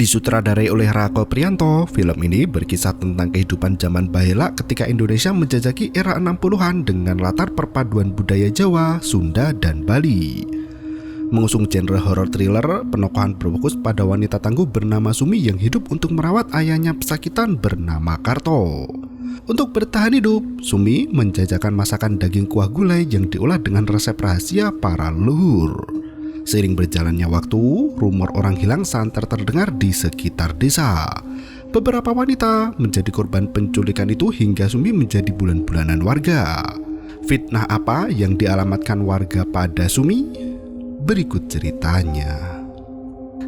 Disutradarai oleh Rako Priyanto, film ini berkisah tentang kehidupan zaman bahela ketika Indonesia menjajaki era 60-an dengan latar perpaduan budaya Jawa, Sunda, dan Bali. Mengusung genre horror thriller, penokohan berfokus pada wanita tangguh bernama Sumi yang hidup untuk merawat ayahnya pesakitan bernama Karto. Untuk bertahan hidup, Sumi menjajakan masakan daging kuah gulai yang diolah dengan resep rahasia para leluhur. Seiring berjalannya waktu, rumor orang hilang santer terdengar di sekitar desa. Beberapa wanita menjadi korban penculikan itu hingga Sumi menjadi bulan-bulanan warga. Fitnah apa yang dialamatkan warga pada Sumi? Berikut ceritanya.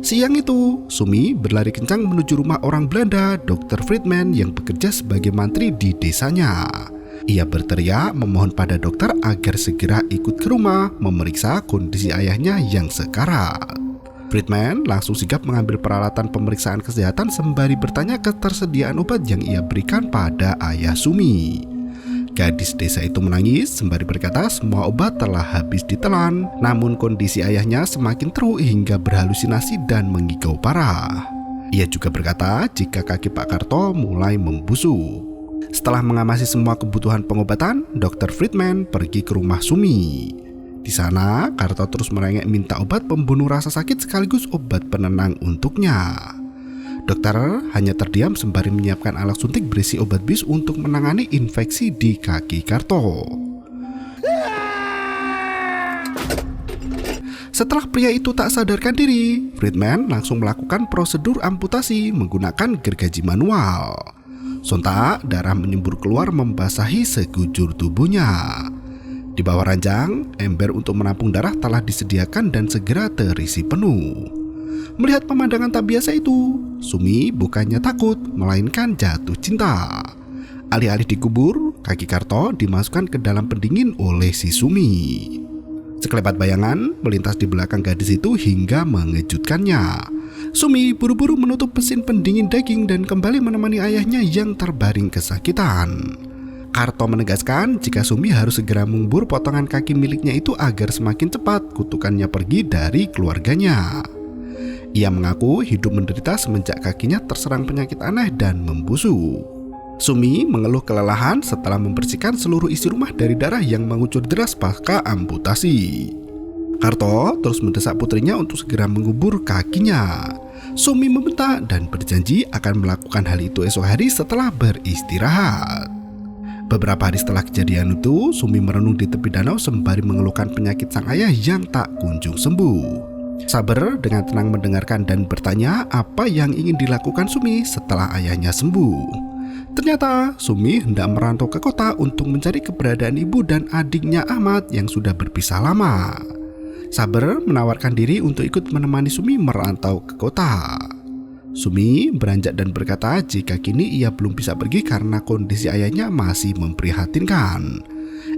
Siang itu, Sumi berlari kencang menuju rumah orang Belanda, Dr. Friedman yang bekerja sebagai mantri di desanya. Ia berteriak memohon pada dokter agar segera ikut ke rumah memeriksa kondisi ayahnya yang sekarat. Friedman langsung sigap mengambil peralatan pemeriksaan kesehatan sembari bertanya ketersediaan obat yang ia berikan pada ayah Sumi. Gadis desa itu menangis sembari berkata semua obat telah habis ditelan, namun kondisi ayahnya semakin teruk hingga berhalusinasi dan mengigau parah. Ia juga berkata jika kaki Pak Karto mulai membusuk. Setelah mengamasi semua kebutuhan pengobatan, Dr. Friedman pergi ke rumah Sumi. Di sana, Karto terus merengek minta obat pembunuh rasa sakit sekaligus obat penenang untuknya. Dokter hanya terdiam sembari menyiapkan alat suntik berisi obat bius untuk menangani infeksi di kaki Karto. Setelah pria itu tak sadarkan diri, Friedman langsung melakukan prosedur amputasi menggunakan gergaji manual. Sontak, darah menyembur keluar membasahi sekujur tubuhnya. Di bawah ranjang, ember untuk menampung darah telah disediakan dan segera terisi penuh. Melihat pemandangan tak biasa itu, Sumi bukannya takut, melainkan jatuh cinta. Alih-alih dikubur, kaki Karto dimasukkan ke dalam pendingin oleh si Sumi. Sekelebat bayangan melintas di belakang gadis itu hingga mengejutkannya. Sumi buru-buru menutup mesin pendingin daging dan kembali menemani ayahnya yang terbaring kesakitan. Karto menegaskan jika Sumi harus segera mengubur potongan kaki miliknya itu agar semakin cepat kutukannya pergi dari keluarganya. Ia mengaku hidup menderita semenjak kakinya terserang penyakit aneh dan membusuk. Sumi mengeluh kelelahan setelah membersihkan seluruh isi rumah dari darah yang mengucur deras pasca amputasi. Karto terus mendesak putrinya untuk segera mengubur kakinya. Sumi membentak dan berjanji akan melakukan hal itu esok hari setelah beristirahat. Beberapa hari setelah kejadian itu, Sumi merenung di tepi danau sembari mengeluhkan penyakit sang ayah yang tak kunjung sembuh. Sabar dengan tenang mendengarkan dan bertanya apa yang ingin dilakukan Sumi setelah ayahnya sembuh. Ternyata Sumi hendak merantau ke kota untuk mencari keberadaan ibu dan adiknya Ahmad yang sudah berpisah lama. Sabar menawarkan diri untuk ikut menemani Sumi merantau ke kota. Sumi beranjak dan berkata jika kini ia belum bisa pergi karena kondisi ayahnya masih memprihatinkan.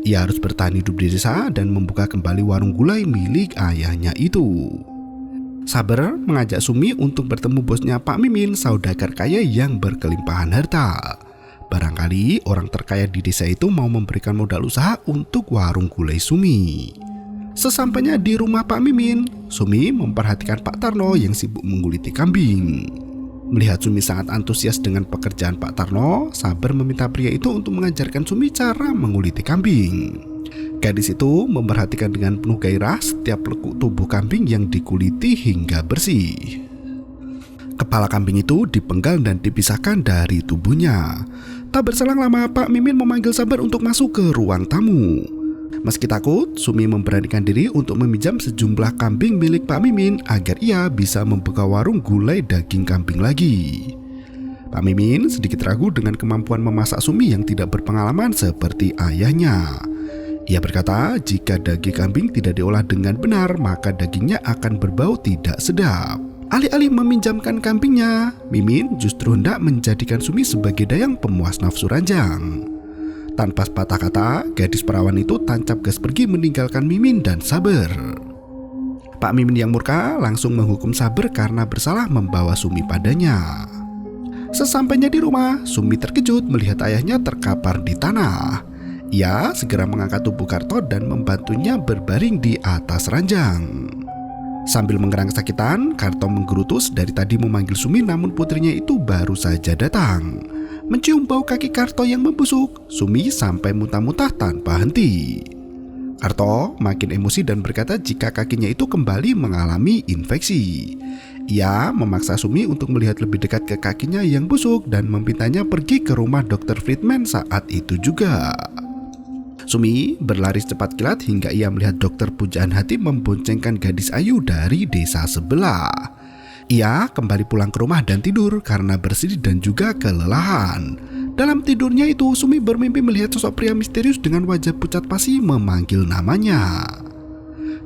Ia harus bertahan hidup di desa dan membuka kembali warung gulai milik ayahnya itu. Sabar mengajak Sumi untuk bertemu bosnya Pak Mimin, saudagar kaya yang berkelimpahan harta. Barangkali orang terkaya di desa itu mau memberikan modal usaha untuk warung gulai Sumi. Sesampainya di rumah Pak Mimin, Sumi memperhatikan Pak Tarno yang sibuk mengguliti kambing. Melihat Sumi sangat antusias dengan pekerjaan Pak Tarno, Sabar meminta pria itu untuk mengajarkan Sumi cara menguliti kambing. Gadis itu memperhatikan dengan penuh gairah setiap lekuk tubuh kambing yang dikuliti hingga bersih. Kepala kambing itu dipenggal dan dipisahkan dari tubuhnya. Tak berselang lama, Pak Mimin memanggil Sabar untuk masuk ke ruang tamu. Meski takut, Sumi memberanikan diri untuk meminjam sejumlah kambing milik Pak Mimin agar ia bisa membuka warung gulai daging kambing lagi. Pak Mimin sedikit ragu dengan kemampuan memasak Sumi yang tidak berpengalaman seperti ayahnya. Ia berkata jika daging kambing tidak diolah dengan benar maka dagingnya akan berbau tidak sedap. Alih-alih meminjamkan kambingnya, Mimin justru hendak menjadikan Sumi sebagai dayang pemuas nafsu ranjang. Tanpa sepatah kata, gadis perawan itu tancap gas pergi meninggalkan Mimin dan Sabar. Pak Mimin yang murka langsung menghukum Sabar karena bersalah membawa Sumi padanya. Sesampainya di rumah, Sumi terkejut melihat ayahnya terkapar di tanah. Ia segera mengangkat tubuh Karto dan membantunya berbaring di atas ranjang. Sambil mengerang kesakitan, Karto menggerutus dari tadi memanggil Sumi, namun putrinya itu baru saja datang. Mencium bau kaki Karto yang membusuk, Sumi sampai muntah-muntah tanpa henti. Karto makin emosi dan berkata jika kakinya itu kembali mengalami infeksi. Ia memaksa Sumi untuk melihat lebih dekat ke kakinya yang busuk dan memintanya pergi ke rumah Dr. Friedman saat itu juga. Sumi berlari cepat kilat hingga ia melihat dokter pujaan hati memboncengkan gadis ayu dari desa sebelah. Ia kembali pulang ke rumah dan tidur karena bersedih dan juga kelelahan. Dalam tidurnya itu, Sumi bermimpi melihat sosok pria misterius dengan wajah pucat pasi memanggil namanya.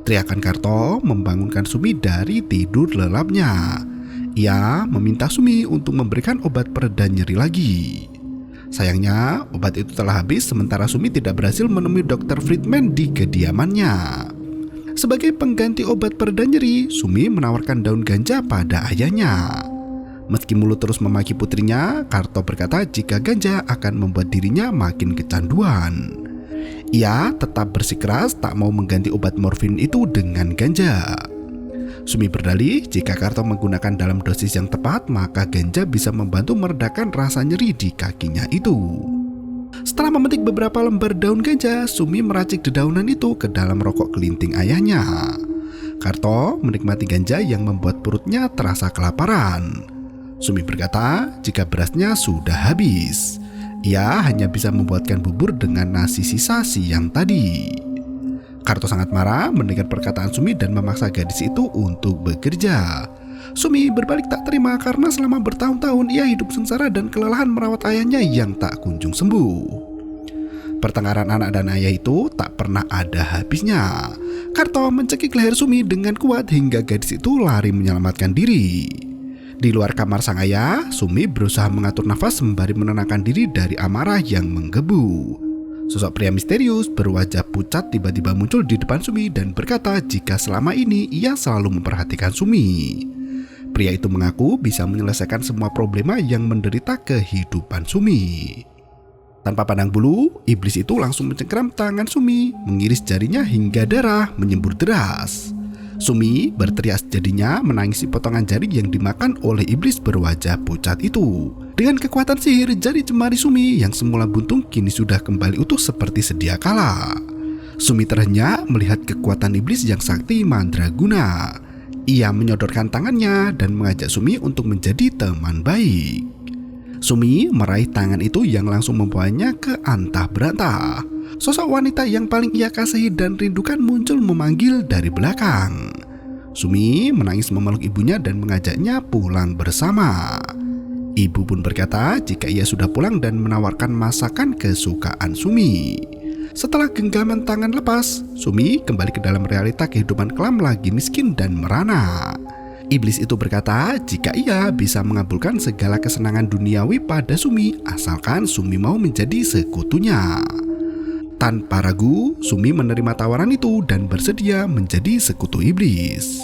Teriakan Karto membangunkan Sumi dari tidur lelapnya. Ia meminta Sumi untuk memberikan obat pereda nyeri lagi. Sayangnya, obat itu telah habis sementara Sumi tidak berhasil menemui Dr. Friedman di kediamannya. Sebagai pengganti obat pereda nyeri, Sumi menawarkan daun ganja pada ayahnya. Meski mulut terus memaki putrinya, Karto berkata jika ganja akan membuat dirinya makin kecanduan. Ia tetap bersikeras tak mau mengganti obat morfin itu dengan ganja. Sumi berdalih jika Karto menggunakan dalam dosis yang tepat, maka ganja bisa membantu meredakan rasa nyeri di kakinya itu. Setelah memetik beberapa lembar daun ganja, Sumi meracik dedaunan itu ke dalam rokok kelinting ayahnya. Karto menikmati ganja yang membuat perutnya terasa kelaparan. Sumi berkata jika berasnya sudah habis, ia hanya bisa membuatkan bubur dengan nasi sisa siang tadi. Karto sangat marah mendengar perkataan Sumi dan memaksa gadis itu untuk bekerja. Sumi berbalik tak terima karena selama bertahun-tahun ia hidup sengsara dan kelelahan merawat ayahnya yang tak kunjung sembuh. Pertengkaran anak dan ayah itu tak pernah ada habisnya. Karto mencekik leher Sumi dengan kuat hingga gadis itu lari menyelamatkan diri. Di luar kamar sang ayah, Sumi berusaha mengatur nafas sembari menenangkan diri dari amarah yang menggebu. Sosok pria misterius berwajah pucat tiba-tiba muncul di depan Sumi dan berkata jika selama ini ia selalu memperhatikan Sumi. Pria itu mengaku bisa menyelesaikan semua problema yang menderita kehidupan Sumi. Tanpa pandang bulu, iblis itu langsung mencengkeram tangan Sumi, mengiris jarinya hingga darah menyembur deras. Sumi berteriak jadinya menangisi potongan jari yang dimakan oleh iblis berwajah pucat itu. Dengan kekuatan sihir, jari jemari Sumi yang semula buntung kini sudah kembali utuh seperti sedia kala. Sumi terhenyak melihat kekuatan iblis yang sakti mandraguna. Ia menyodorkan tangannya dan mengajak Sumi untuk menjadi teman baik. Sumi meraih tangan itu yang langsung membawanya ke antah berantah. Sosok wanita yang paling ia kasihi dan rindukan muncul memanggil dari belakang. Sumi menangis memeluk ibunya dan mengajaknya pulang bersama. Ibu pun berkata jika ia sudah pulang dan menawarkan masakan kesukaan Sumi. Setelah genggaman tangan lepas, Sumi kembali ke dalam realita kehidupan kelam lagi miskin dan merana. Iblis itu berkata jika ia bisa mengabulkan segala kesenangan duniawi pada Sumi asalkan Sumi mau menjadi sekutunya. Tanpa ragu, Sumi menerima tawaran itu dan bersedia menjadi sekutu iblis.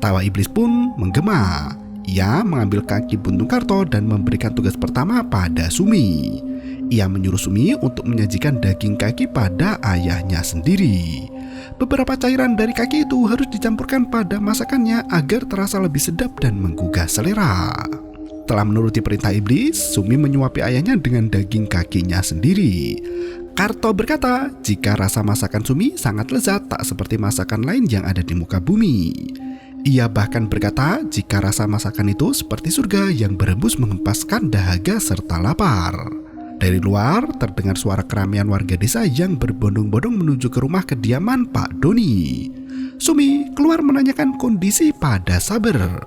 Tawa iblis pun menggema. Ia mengambil kaki buntung Karto dan memberikan tugas pertama pada Sumi. Ia menyuruh Sumi untuk menyajikan daging kaki pada ayahnya sendiri. Beberapa cairan dari kaki itu harus dicampurkan pada masakannya agar terasa lebih sedap dan menggugah selera. Setelah menuruti perintah iblis, Sumi menyuapi ayahnya dengan daging kakinya sendiri. Karto berkata jika rasa masakan Sumi sangat lezat tak seperti masakan lain yang ada di muka bumi. Ia bahkan berkata jika rasa masakan itu seperti surga yang berembus menghempaskan dahaga serta lapar. Dari luar terdengar suara keramaian warga desa yang berbondong-bondong menuju ke rumah kediaman Pak Doni. Sumi keluar menanyakan kondisi pada Saber.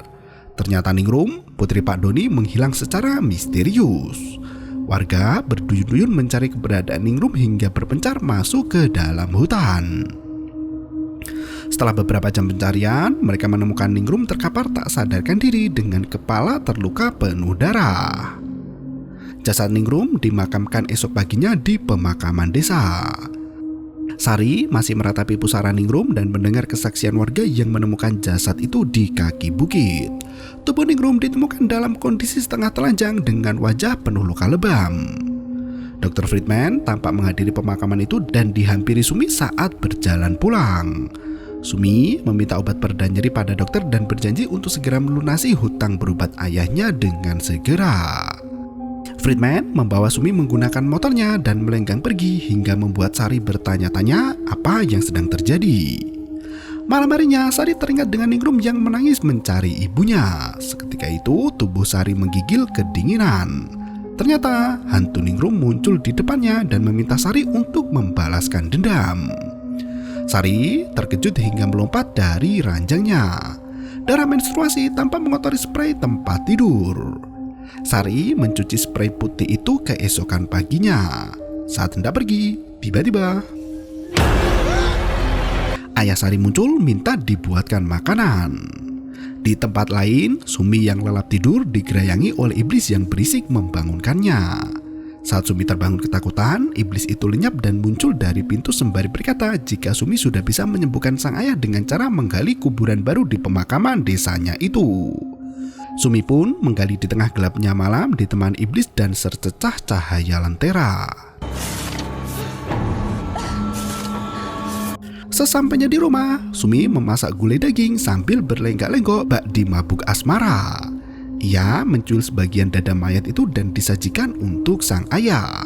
Ternyata Ningrum, putri Pak Doni, menghilang secara misterius. Warga berduyun-duyun mencari keberadaan Ningrum hingga berpencar masuk ke dalam hutan. Setelah beberapa jam pencarian, mereka menemukan Ningrum terkapar tak sadarkan diri dengan kepala terluka penuh darah. Jasad Ningrum dimakamkan esok paginya di pemakaman desa. Sari masih meratapi pusara Ningrum dan mendengar kesaksian warga yang menemukan jasad itu di kaki bukit. Tubuh Ningrum ditemukan dalam kondisi setengah telanjang dengan wajah penuh luka lebam. Dr. Friedman tampak menghadiri pemakaman itu dan dihampiri Sumi saat berjalan pulang. Sumi meminta obat pereda nyeri pada dokter dan berjanji untuk segera melunasi hutang berobat ayahnya dengan segera. Friedman membawa Sumi menggunakan motornya dan melenggang pergi hingga membuat Sari bertanya-tanya apa yang sedang terjadi. Malam harinya, Sari teringat dengan Ningrum yang menangis mencari ibunya. Seketika itu, tubuh Sari menggigil kedinginan. Ternyata, hantu Ningrum muncul di depannya dan meminta Sari untuk membalaskan dendam. Sari terkejut hingga melompat dari ranjangnya. Darah menstruasi tanpa mengotori spray tempat tidur. Sari mencuci spray putih itu keesokan paginya. Saat hendak pergi, tiba-tiba ayah Sari muncul minta dibuatkan makanan. Di tempat lain, Sumi yang lelap tidur digerayangi oleh iblis yang berisik membangunkannya. Saat Sumi terbangun ketakutan, iblis itu lenyap dan muncul dari pintu sembari berkata jika Sumi sudah bisa menyembuhkan sang ayah dengan cara menggali kuburan baru di pemakaman desanya itu. Sumi pun menggali di tengah gelapnya malam ditemani iblis dan secercah cahaya lentera. Sesampainya di rumah, Sumi memasak gulai daging sambil berlenggak-lenggok bak di mabuk asmara. Ia mencuil sebagian dada mayat itu dan disajikan untuk sang ayah.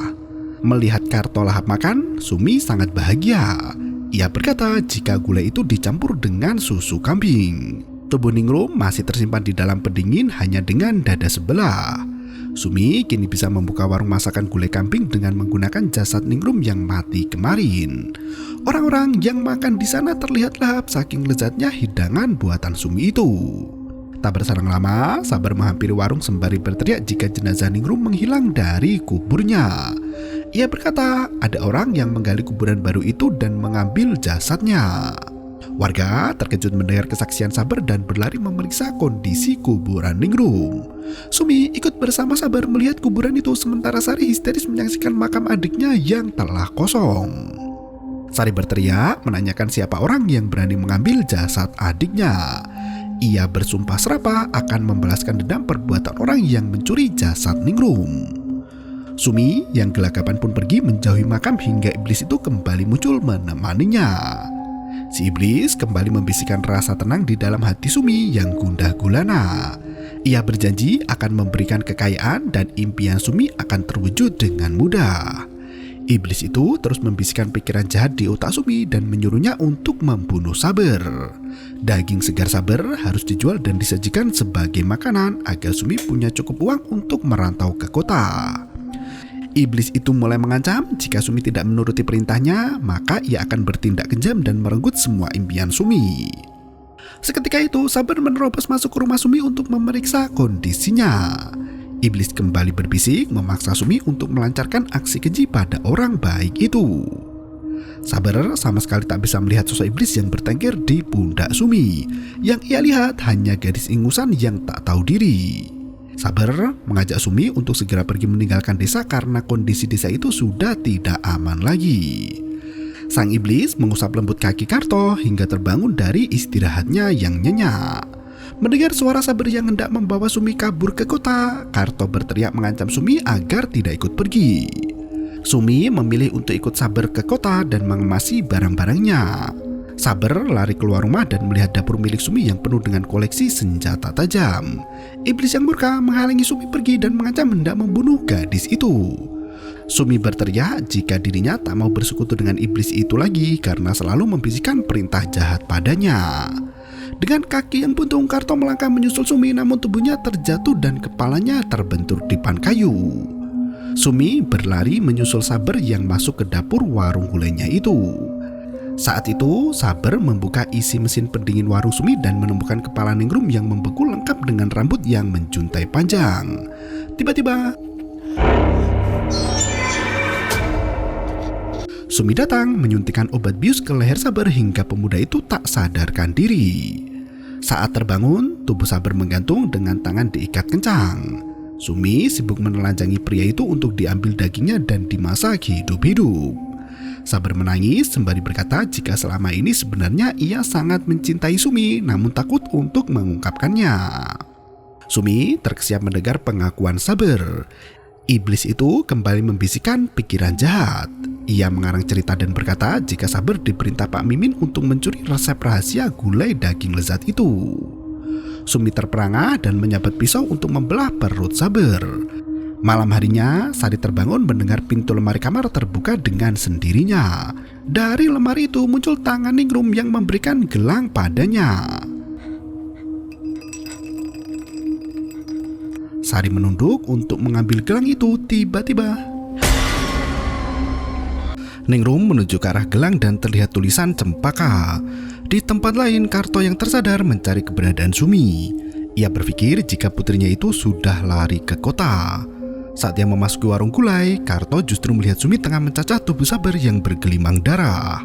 Melihat Karto lahap makan, Sumi sangat bahagia. Ia berkata jika gulai itu dicampur dengan susu kambing. Tubuh Ningrum masih tersimpan di dalam pendingin hanya dengan dada sebelah. Sumi kini bisa membuka warung masakan gulai kambing dengan menggunakan jasad Ningrum yang mati kemarin. Orang-orang yang makan di sana terlihat lahap saking lezatnya hidangan buatan Sumi itu. Tak berselang lama, Sabar menghampiri warung sembari berteriak jika jenazah Ningrum menghilang dari kuburnya. Ia berkata ada orang yang menggali kuburan baru itu dan mengambil jasadnya. Warga terkejut mendengar kesaksian Sabar dan berlari memeriksa kondisi kuburan Ningrum. Sumi ikut bersama Sabar melihat kuburan itu sementara Sari histeris menyaksikan makam adiknya yang telah kosong. Sari berteriak menanyakan siapa orang yang berani mengambil jasad adiknya. Ia bersumpah serapah akan membalaskan dendam perbuatan orang yang mencuri jasad Ningrum. Sumi yang gelagapan pun pergi menjauhi makam hingga iblis itu kembali muncul menemaninya. Si iblis kembali membisikkan rasa tenang di dalam hati Sumi yang gundah gulana. Ia berjanji akan memberikan kekayaan dan impian Sumi akan terwujud dengan mudah. Iblis itu terus membisikkan pikiran jahat di otak Sumi dan menyuruhnya untuk membunuh Sabar. Daging segar Sabar harus dijual dan disajikan sebagai makanan agar Sumi punya cukup uang untuk merantau ke kota. Iblis itu mulai mengancam jika Sumi tidak menuruti perintahnya, maka ia akan bertindak kejam dan merenggut semua impian Sumi. Seketika itu, Sabar menerobos masuk ke rumah Sumi untuk memeriksa kondisinya. Iblis kembali berbisik memaksa Sumi untuk melancarkan aksi keji pada orang baik itu. Sabar sama sekali tak bisa melihat sosok iblis yang bertengger di pundak Sumi. Yang ia lihat hanya gadis ingusan yang tak tahu diri. Sabar mengajak Sumi untuk segera pergi meninggalkan desa karena kondisi desa itu sudah tidak aman lagi. Sang iblis mengusap lembut kaki Karto hingga terbangun dari istirahatnya yang nyenyak. Mendengar suara Sabar yang hendak membawa Sumi kabur ke kota, Karto berteriak mengancam Sumi agar tidak ikut pergi. Sumi memilih untuk ikut Sabar ke kota dan mengemasi barang-barangnya. Sabar lari keluar rumah dan melihat dapur milik Sumi yang penuh dengan koleksi senjata tajam. Iblis yang murka menghalangi Sumi pergi dan mengancam hendak membunuh gadis itu. Sumi berteriak jika dirinya tak mau bersekutu dengan iblis itu lagi karena selalu membisikkan perintah jahat padanya. Dengan kaki yang buntung, Karto melangkah menyusul Sumi namun tubuhnya terjatuh dan kepalanya terbentur di pan kayu. Sumi berlari menyusul Sabar yang masuk ke dapur warung gulainya itu. Saat itu, Sabar membuka isi mesin pendingin warung Sumi dan menemukan kepala Ningrum yang membeku lengkap dengan rambut yang menjuntai panjang. Tiba-tiba, Sumi datang menyuntikkan obat bius ke leher Sabar hingga pemuda itu tak sadarkan diri. Saat terbangun, tubuh Sabar menggantung dengan tangan diikat kencang. Sumi sibuk menelanjangi pria itu untuk diambil dagingnya dan dimasak hidup-hidup. Sabar menangis sembari berkata jika selama ini sebenarnya ia sangat mencintai Sumi namun takut untuk mengungkapkannya. Sumi terkesiap mendengar pengakuan Sabar. Iblis itu kembali membisikkan pikiran jahat. Ia mengarang cerita dan berkata jika Saber diperintah Pak Mimin untuk mencuri resep rahasia gulai daging lezat itu. Sumi terperangah dan menyabet pisau untuk membelah perut Saber. Malam harinya, Sari terbangun mendengar pintu lemari kamar terbuka dengan sendirinya. Dari lemari itu muncul tangan Ningrum yang memberikan gelang padanya. Sari menunduk untuk mengambil gelang itu. Tiba-tiba Ningrum menuju ke arah gelang dan terlihat tulisan Cempaka. Di tempat lain, Karto yang tersadar mencari keberadaan Sumi. Ia berpikir jika putrinya itu sudah lari ke kota. Saat ia memasuki warung gulai, Karto justru melihat Sumi tengah mencacah tubuh Saber yang bergelimang darah.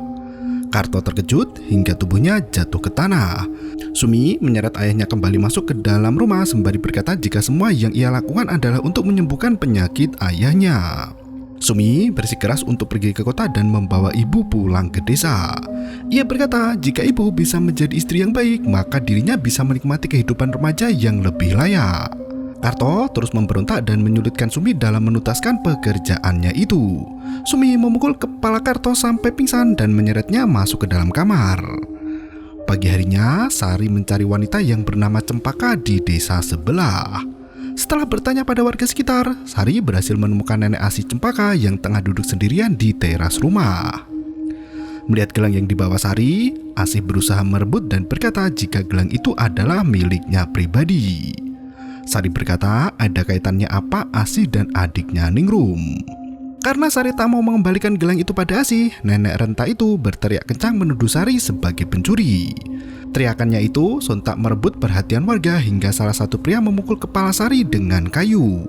Karto terkejut hingga tubuhnya jatuh ke tanah. Sumi menyeret ayahnya kembali masuk ke dalam rumah sembari berkata jika semua yang ia lakukan adalah untuk menyembuhkan penyakit ayahnya. Sumi bersikeras untuk pergi ke kota dan membawa ibu pulang ke desa. Ia berkata jika ibu bisa menjadi istri yang baik, maka dirinya bisa menikmati kehidupan remaja yang lebih layak. Karto terus memberontak dan menyulitkan Sumi dalam menuntaskan pekerjaannya itu. Sumi memukul kepala Karto sampai pingsan dan menyeretnya masuk ke dalam kamar. Pagi harinya, Sari mencari wanita yang bernama Cempaka di desa sebelah. Setelah bertanya pada warga sekitar, Sari berhasil menemukan nenek Asih Cempaka yang tengah duduk sendirian di teras rumah. Melihat gelang yang dibawa Sari, Asih berusaha merebut dan berkata jika gelang itu adalah miliknya pribadi. Sari berkata ada kaitannya apa Asih dan adiknya Ningrum. Karena Sari tak mau mengembalikan gelang itu pada Asih, nenek renta itu berteriak kencang menuduh Sari sebagai pencuri. Teriakannya itu sontak merebut perhatian warga hingga salah satu pria memukul kepala Sari dengan kayu.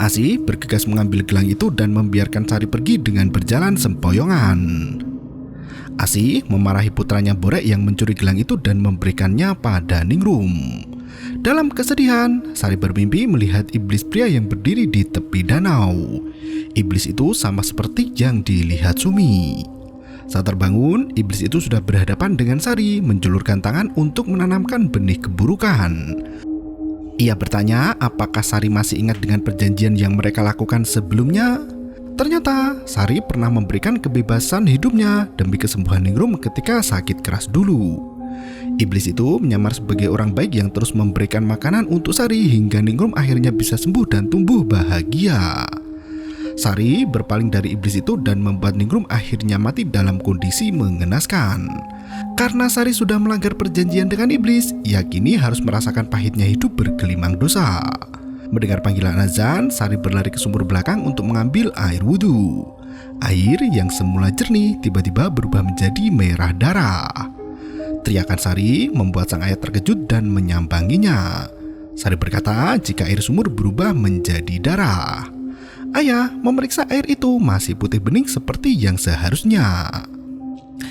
Asih bergegas mengambil gelang itu dan membiarkan Sari pergi dengan berjalan sempoyongan. Asih memarahi putranya Borek yang mencuri gelang itu dan memberikannya pada Ningrum. Dalam kesedihan, Sari bermimpi melihat iblis pria yang berdiri di tepi danau. Iblis itu sama seperti yang dilihat Sumi. Saat terbangun, iblis itu sudah berhadapan dengan Sari, menjulurkan tangan untuk menanamkan benih keburukan. Ia bertanya apakah Sari masih ingat dengan perjanjian yang mereka lakukan sebelumnya. Ternyata Sari pernah memberikan kebebasan hidupnya demi kesembuhan Ningrum ketika sakit keras dulu. Iblis itu menyamar sebagai orang baik yang terus memberikan makanan untuk Sari hingga Ningrum akhirnya bisa sembuh dan tumbuh bahagia. Sari berpaling dari iblis itu dan membuat Ningrum akhirnya mati dalam kondisi mengenaskan. Karena Sari sudah melanggar perjanjian dengan iblis, ia kini harus merasakan pahitnya hidup bergelimang dosa. Mendengar panggilan azan, Sari berlari ke sumur belakang untuk mengambil air wudhu. Air yang semula jernih tiba-tiba berubah menjadi merah darah. Teriakan Sari membuat sang ayah terkejut dan menyambanginya. Sari berkata jika air sumur berubah menjadi darah. Ayah memeriksa air itu masih putih bening seperti yang seharusnya.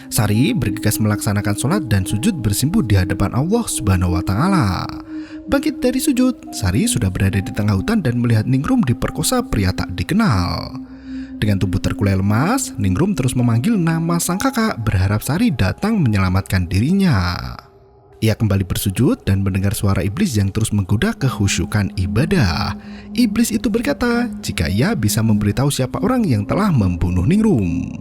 Sari bergegas melaksanakan sholat dan sujud bersimpuh di hadapan Allah Subhanahu wa Ta'ala. Bangkit dari sujud, Sari sudah berada di tengah hutan dan melihat Ningrum diperkosa pria tak dikenal. Dengan tubuh terkulai lemas, Ningrum terus memanggil nama sang kakak berharap Sari datang menyelamatkan dirinya. Ia kembali bersujud dan mendengar suara iblis yang terus menggoda kehusyukan ibadah. Iblis itu berkata jika ia bisa memberitahu siapa orang yang telah membunuh Ningrum.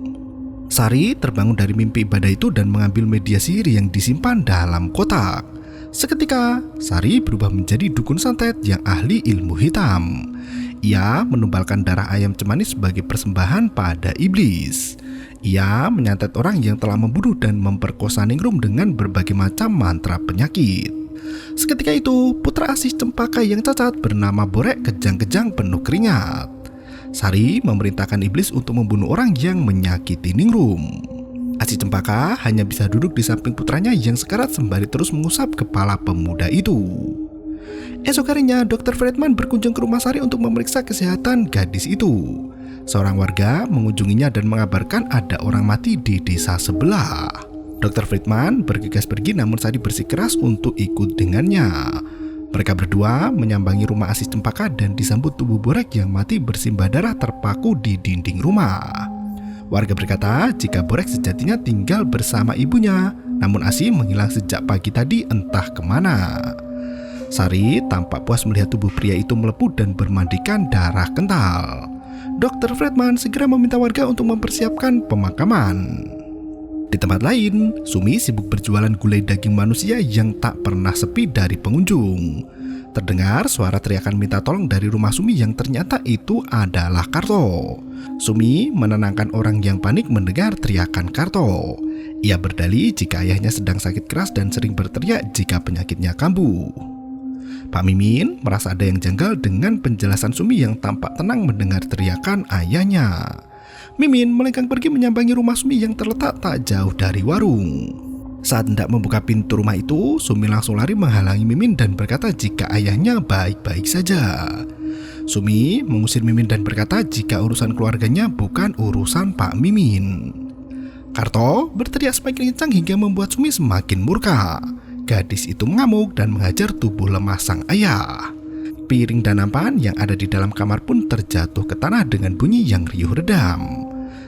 Sari terbangun dari mimpi ibadah itu dan mengambil media sihir yang disimpan dalam kotak. Seketika, Sari berubah menjadi dukun santet yang ahli ilmu hitam. Ia menumbalkan darah ayam cemani sebagai persembahan pada iblis. Ia menyantet orang yang telah membunuh dan memperkosa Ningrum dengan berbagai macam mantra penyakit. Seketika itu, putra Asih Cempaka yang cacat bernama Borek kejang-kejang penuh keringat. Sari memerintahkan iblis untuk membunuh orang yang menyakiti Ningrum. Asih Cempaka hanya bisa duduk di samping putranya yang sekarat sembari terus mengusap kepala pemuda itu. Esok harinya, Dr. Friedman berkunjung ke rumah Sari untuk memeriksa kesehatan gadis itu. Seorang warga mengunjunginya dan mengabarkan ada orang mati di desa sebelah. Dr. Friedman bergegas pergi namun Sari bersikeras untuk ikut dengannya. Mereka berdua menyambangi rumah Asih Cempaka dan disambut tubuh Borek yang mati bersimbah darah terpaku di dinding rumah. Warga berkata jika Borek sejatinya tinggal bersama ibunya, namun Asih menghilang sejak pagi tadi entah kemana. Sari tampak puas melihat tubuh pria itu melepuh dan bermandikan darah kental. Dr. Friedman segera meminta warga untuk mempersiapkan pemakaman. Di tempat lain, Sumi sibuk berjualan gulai daging manusia yang tak pernah sepi dari pengunjung. Terdengar suara teriakan minta tolong dari rumah Sumi yang ternyata itu adalah Karto. Sumi menenangkan orang yang panik mendengar teriakan Karto. Ia berdalih jika ayahnya sedang sakit keras dan sering berteriak jika penyakitnya kambuh. Pak Mimin merasa ada yang janggal dengan penjelasan Sumi yang tampak tenang mendengar teriakan ayahnya. Mimin melenggang pergi menyambangi rumah Sumi yang terletak tak jauh dari warung. Saat hendak membuka pintu rumah itu, Sumi langsung lari menghalangi Mimin dan berkata jika ayahnya baik-baik saja. Sumi mengusir Mimin dan berkata jika urusan keluarganya bukan urusan Pak Mimin. Karto berteriak semakin kencang hingga membuat Sumi semakin murka. Gadis itu mengamuk dan menghajar tubuh lemah sang ayah. Piring dan nampan yang ada di dalam kamar pun terjatuh ke tanah dengan bunyi yang riuh redam.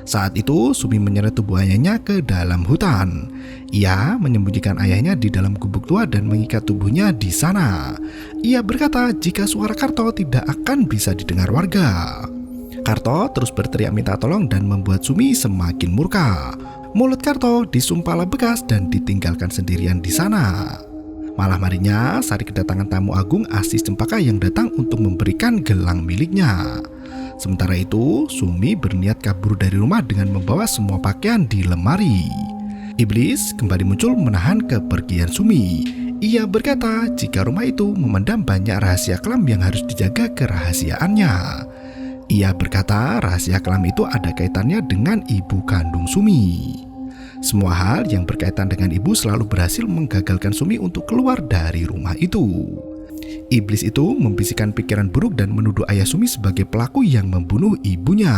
Saat itu Sumi menyeret tubuh ayahnya ke dalam hutan. Ia menyembunyikan ayahnya di dalam gubuk tua dan mengikat tubuhnya di sana. Ia berkata jika suara Karto tidak akan bisa didengar warga. Karto terus berteriak minta tolong dan membuat Sumi semakin murka. Mulut Karto disumpala bekas dan ditinggalkan sendirian di sana. Malam harinya, Sari kedatangan tamu agung Asis Cempaka yang datang untuk memberikan gelang miliknya. Sementara itu, Sumi berniat kabur dari rumah dengan membawa semua pakaian di lemari. Iblis kembali muncul menahan kepergian Sumi. Ia berkata jika rumah itu memendam banyak rahasia kelam yang harus dijaga kerahasiaannya. Ia berkata rahasia kelam itu ada kaitannya dengan ibu kandung Sumi. Semua hal yang berkaitan dengan ibu selalu berhasil menggagalkan Sumi untuk keluar dari rumah itu. Iblis itu membisikkan pikiran buruk dan menuduh ayah Sumi sebagai pelaku yang membunuh ibunya.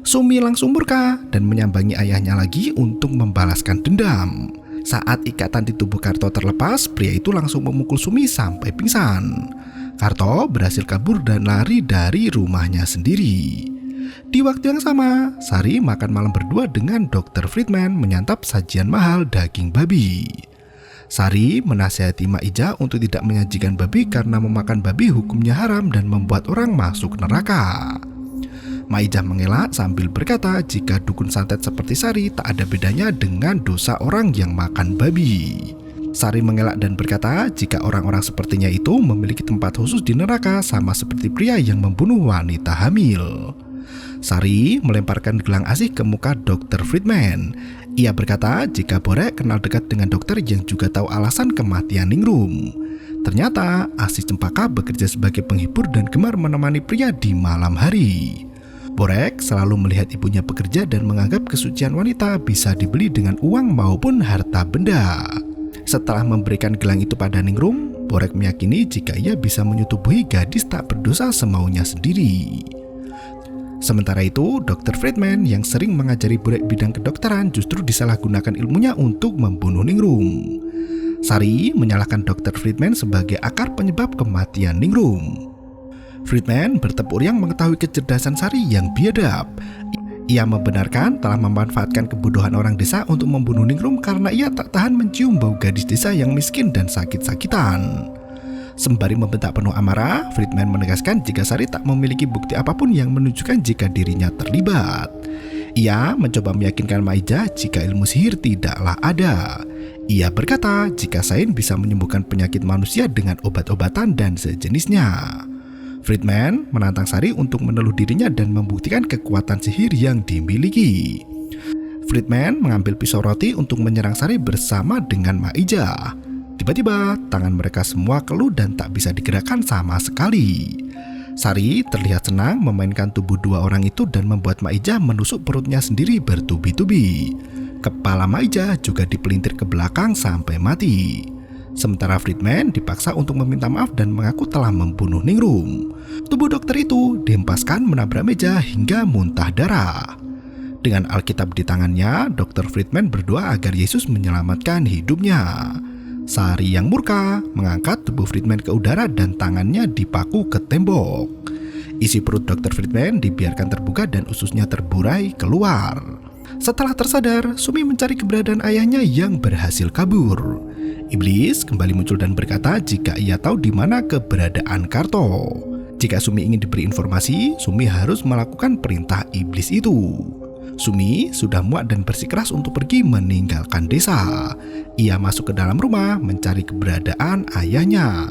Sumi langsung murka dan menyambangi ayahnya lagi untuk membalaskan dendam. Saat ikatan di tubuh Karto terlepas, pria itu langsung memukul Sumi sampai pingsan. Karto berhasil kabur dan lari dari rumahnya sendiri. Di waktu yang sama, Sari makan malam berdua dengan Dr. Friedman menyantap sajian mahal daging babi. Sari menasihati Mak Ija untuk tidak menyajikan babi karena memakan babi hukumnya haram dan membuat orang masuk neraka. Mak Ija mengelak sambil berkata jika dukun santet seperti Sari tak ada bedanya dengan dosa orang yang makan babi. Sari mengelak dan berkata jika orang-orang sepertinya itu memiliki tempat khusus di neraka sama seperti pria yang membunuh wanita hamil. Sari melemparkan gelang asih ke muka Dr. Friedman. Ia berkata jika Borek kenal dekat dengan dokter yang juga tahu alasan kematian Ningrum. Ternyata Asis Cempaka bekerja sebagai penghibur dan gemar menemani pria di malam hari. Borek selalu melihat ibunya bekerja dan menganggap kesucian wanita bisa dibeli dengan uang maupun harta benda. Setelah memberikan gelang itu pada Ningrum, Borek meyakini jika ia bisa menyetubuhi gadis tak berdosa semaunya sendiri. Sementara itu, Dr. Friedman yang sering mengajari Borek bidang kedokteran justru disalahgunakan ilmunya untuk membunuh Ningrum. Sari menyalahkan Dr. Friedman sebagai akar penyebab kematian Ningrum. Friedman bertepuk riang mengetahui kecerdasan Sari yang biadab. Ia membenarkan telah memanfaatkan kebodohan orang desa untuk membunuh Ningrum karena ia tak tahan mencium bau gadis desa yang miskin dan sakit-sakitan. Sembari membentak penuh amarah, Friedman menegaskan jika Sari tak memiliki bukti apapun yang menunjukkan jika dirinya terlibat. Ia mencoba meyakinkan Maija jika ilmu sihir tidaklah ada. Ia berkata jika sains bisa menyembuhkan penyakit manusia dengan obat-obatan dan sejenisnya. Friedman menantang Sari untuk meneluh dirinya dan membuktikan kekuatan sihir yang dimiliki. Friedman mengambil pisau roti untuk menyerang Sari bersama dengan Maija. Tiba-tiba tangan mereka semua keluh dan tak bisa digerakkan sama sekali. Sari terlihat senang memainkan tubuh dua orang itu dan membuat Maija menusuk perutnya sendiri bertubi-tubi. Kepala Maija juga dipelintir ke belakang sampai mati. Sementara Friedman dipaksa untuk meminta maaf dan mengaku telah membunuh Ningrum. Tubuh dokter itu dihempaskan menabrak meja hingga muntah darah. Dengan Alkitab di tangannya, Dr. Friedman berdoa agar Yesus menyelamatkan hidupnya. Sari yang murka mengangkat tubuh Friedman ke udara dan tangannya dipaku ke tembok. Isi perut Dr. Friedman dibiarkan terbuka dan ususnya terburai keluar. Setelah tersadar, Sumi mencari keberadaan ayahnya yang berhasil kabur. Iblis kembali muncul dan berkata jika ia tahu di mana keberadaan Karto. Jika Sumi ingin diberi informasi, Sumi harus melakukan perintah iblis itu. Sumi sudah muak dan bersikeras untuk pergi meninggalkan desa. Ia masuk ke dalam rumah mencari keberadaan ayahnya.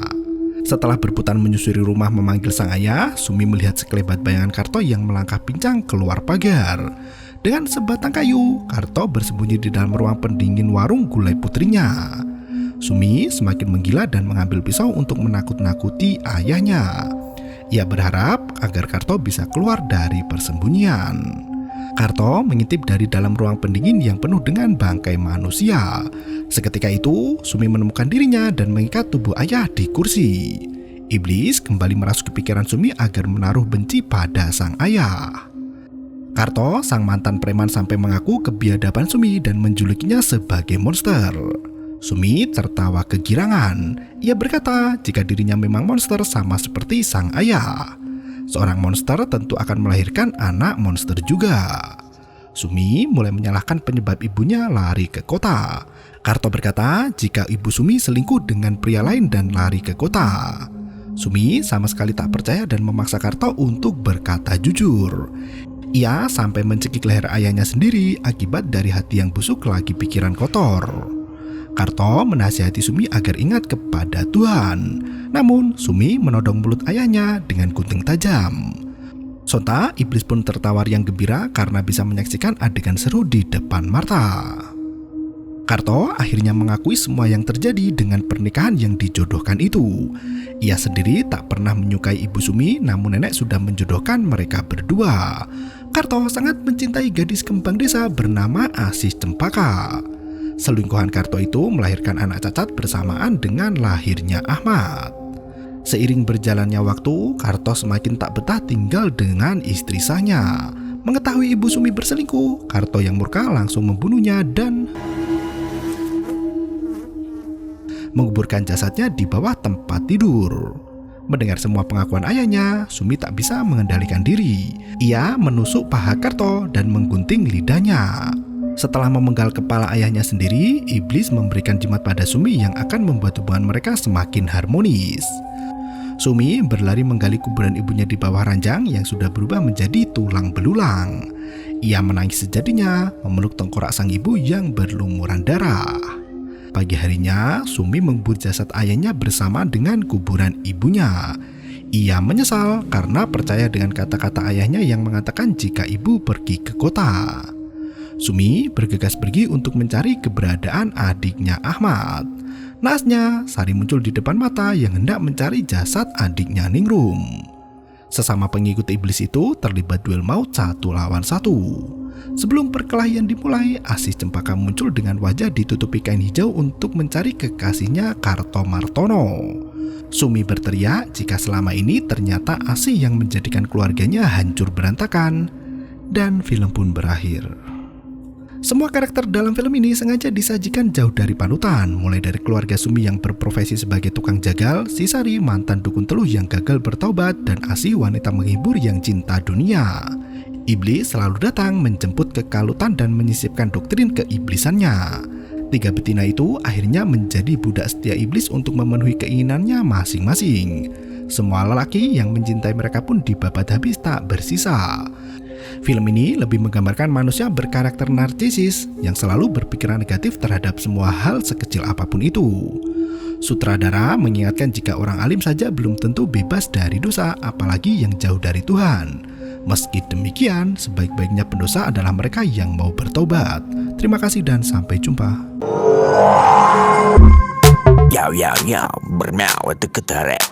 Setelah berputar menyusuri rumah memanggil sang ayah, Sumi melihat sekelebat bayangan Karto yang melangkah pincang keluar pagar. Dengan sebatang kayu, Karto bersembunyi di dalam ruang pendingin warung gulai putrinya. Sumi semakin menggila dan mengambil pisau untuk menakut-nakuti ayahnya. Ia berharap agar Karto bisa keluar dari persembunyian. Karto mengintip dari dalam ruang pendingin yang penuh dengan bangkai manusia. Seketika itu, Sumi menemukan dirinya dan mengikat tubuh ayah di kursi. Iblis kembali merasuki pikiran Sumi agar menaruh benci pada sang ayah. Karto, sang mantan preman, sampai mengaku kebiadaban Sumi dan menjulukinya sebagai monster. Sumi tertawa kegirangan. Ia berkata jika dirinya memang monster sama seperti sang ayah. Seorang monster tentu akan melahirkan anak monster juga. Sumi mulai menyalahkan penyebab ibunya lari ke kota. Karto berkata jika ibu Sumi selingkuh dengan pria lain dan lari ke kota. Sumi sama sekali tak percaya dan memaksa Karto untuk berkata jujur. Ia sampai mencekik leher ayahnya sendiri akibat dari hati yang busuk lagi pikiran kotor. Karto menasihati Sumi agar ingat kepada Tuhan. Namun Sumi menodong mulut ayahnya dengan gunting tajam. Sontak iblis pun tertawa riang gembira karena bisa menyaksikan adegan seru di depan mata. Karto akhirnya mengakui semua yang terjadi dengan pernikahan yang dijodohkan itu. Ia sendiri tak pernah menyukai ibu Sumi, namun nenek sudah menjodohkan mereka berdua. Karto sangat mencintai gadis kembang desa bernama Asih Cempaka. Selingkuhan Karto itu melahirkan anak cacat bersamaan dengan lahirnya Ahmad. Seiring berjalannya waktu, Karto semakin tak betah tinggal dengan istri sahnya. Mengetahui ibu Sumi berselingkuh, Karto yang murka langsung membunuhnya dan menguburkan jasadnya di bawah tempat tidur. Mendengar semua pengakuan ayahnya, Sumi tak bisa mengendalikan diri. Ia menusuk paha Karto dan menggunting lidahnya. Setelah memenggal kepala ayahnya sendiri, iblis memberikan jimat pada Sumi yang akan membuat hubungan mereka semakin harmonis. Sumi berlari menggali kuburan ibunya di bawah ranjang yang sudah berubah menjadi tulang belulang. Ia menangis sejadinya, memeluk tengkorak sang ibu yang berlumuran darah. Pagi harinya, Sumi mengubur jasad ayahnya bersama dengan kuburan ibunya. Ia menyesal karena percaya dengan kata-kata ayahnya yang mengatakan jika ibu pergi ke kota. Sumi bergegas pergi untuk mencari keberadaan adiknya Ahmad. Naasnya, Sari muncul di depan mata yang hendak mencari jasad adiknya Ningrum. Sesama pengikut iblis itu terlibat duel maut 1 lawan 1. Sebelum perkelahian dimulai, Asih Cempaka muncul dengan wajah ditutupi kain hijau untuk mencari kekasihnya Karto Martono. Sumi berteriak jika selama ini ternyata Asih yang menjadikan keluarganya hancur berantakan. Dan film pun berakhir. Semua karakter dalam film ini sengaja disajikan jauh dari panutan, mulai dari keluarga Sumi yang berprofesi sebagai tukang jagal, si Sari mantan dukun teluh yang gagal bertaubat, dan Asih wanita menghibur yang cinta dunia. Iblis selalu datang menjemput kekalutan dan menyisipkan doktrin keiblisannya. 3 betina itu akhirnya menjadi budak setia iblis untuk memenuhi keinginannya masing-masing. Semua lelaki yang mencintai mereka pun dibabat habis tak bersisa. Film ini lebih menggambarkan manusia berkarakter narsisis yang selalu berpikiran negatif terhadap semua hal sekecil apapun itu. Sutradara mengingatkan jika orang alim saja belum tentu bebas dari dosa, apalagi yang jauh dari Tuhan. Meski demikian, sebaik-baiknya pendosa adalah mereka yang mau bertobat. Terima kasih dan sampai jumpa. Yo, bermau itu ketarep.